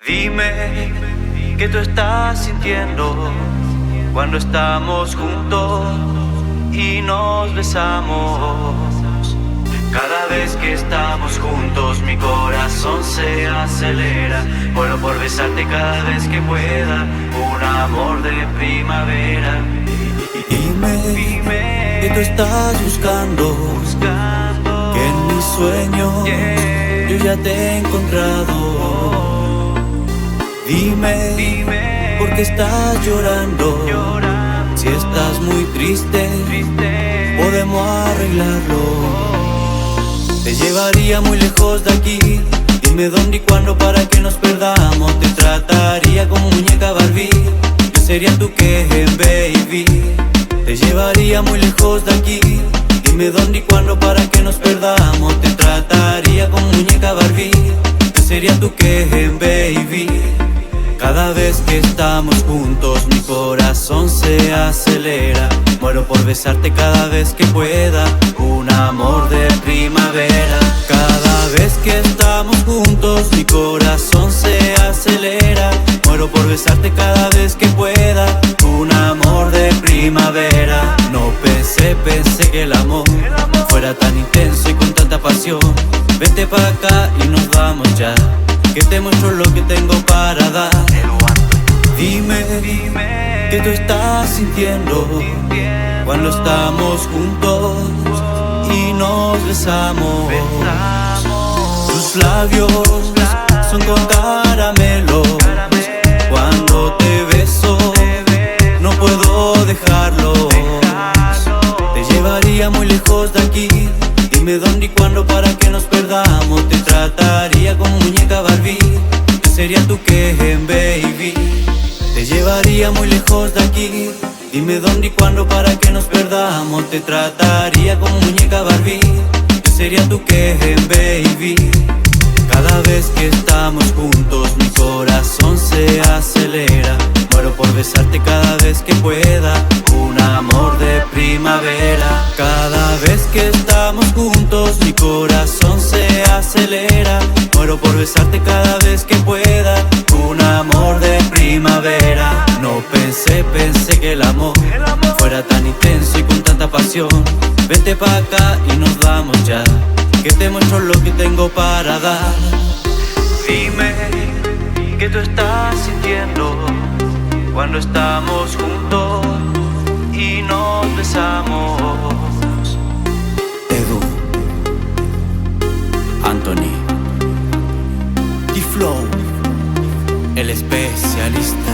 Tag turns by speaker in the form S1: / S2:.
S1: Dime qué tú estás sintiendo cuando estamos juntos y nos besamos. Cada vez que estamos juntos mi corazón se acelera. Muero por besarte cada vez que pueda, un amor de primavera.
S2: Dime que tú estás buscando que en mis sueños yo ya te he encontrado. Dime por qué estás llorando. Si estás muy triste, podemos arreglarlo. Te llevaría muy lejos de aquí. Dime dónde y cuándo para que nos perdamos. Te trataría como muñeca Barbie. Yo sería tu Ken, baby. Te llevaría muy lejos de aquí. Dime dónde y cuándo para que nos perdamos. Te trataría como muñeca Barbie. Yo sería tu Ken, baby. Cada vez que estamos juntos mi corazón se acelera. Muero por besarte cada vez que pueda, un amor de primavera. Cada vez que estamos juntos mi corazón se acelera. Muero por besarte cada vez que pueda, un amor de primavera. No pensé que el amor fuera tan intenso y con tanta pasión. Vente pa' acá y nos vamos ya, que te muestro lo que tengo para dar. Dime que tú estás sintiendo cuando estamos juntos y nos besamos. Tus labios son con caramelo. Cuando te beso no puedo dejarlo. Te llevaría muy lejos de aquí. Dime dónde y cuándo para que nos perdamos. Te trataría como muñeca Barbie. Yo sería tu Ken, baby. Te llevaría muy lejos de aquí. Dime dónde y cuándo para que nos perdamos. Te trataría como muñeca Barbie. Yo sería tu Ken, baby. Cada vez que estamos juntos mi corazón se acelera. Muero por besarte cada vez que pueda, un amor de primavera. Cada vez que estamos juntos mi corazón se acelera. Muero por besarte cada vez que pueda, un amor de primavera. No pensé que el amor fuera tan intenso y con tanta pasión. Vente pa' acá y nos vamos ya, que te muestro lo que tengo para dar.
S1: Dime qué tú estás sintiendo cuando estamos juntos y nos besamos.
S2: Edu, Anthony, D-Flow, el especialista.